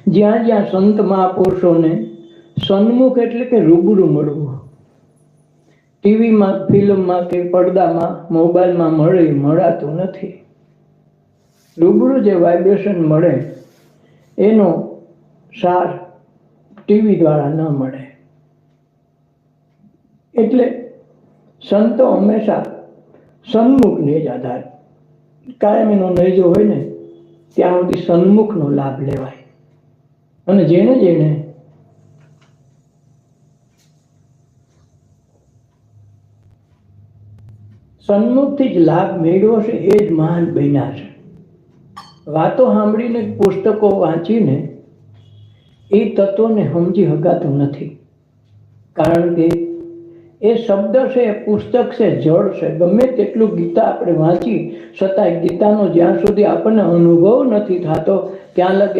જ્યાં જ્યાં સંત મહાપુરુષોને સન્મુખ એટલે કે રૂબરૂ મળવું, ટીવીમાં, ફિલ્મમાં કે પડદામાં, મોબાઈલમાં મળાતું નથી. રૂબરૂ જે વાઇબ્રેશન મળે એનો સાર ટીવી દ્વારા ન મળે. એટલે સંતો હંમેશા સન્મુખને જ આધાર, કાયમ એનો નૈજો હોય ને ત્યાં સુધી સન્મુખનો લાભ લેવાય. અને જેને જેને સન્મુખથી જ લાભ મેળવ્યો છે એ જ મહાન બન્યા છે. વાતો સાંભળીને, પુસ્તકો વાંચીને એ તત્વોને સમજી શકાતું નથી. કારણ કે એ શબ્દ છે, એ પુસ્તક છે, જળ છે. ગમે તેટલું ગીતા આપણે વાંચી છતાંય ગીતાનો જ્યાં સુધી આપણને અનુભવ નથી થતો ત્યાં લગે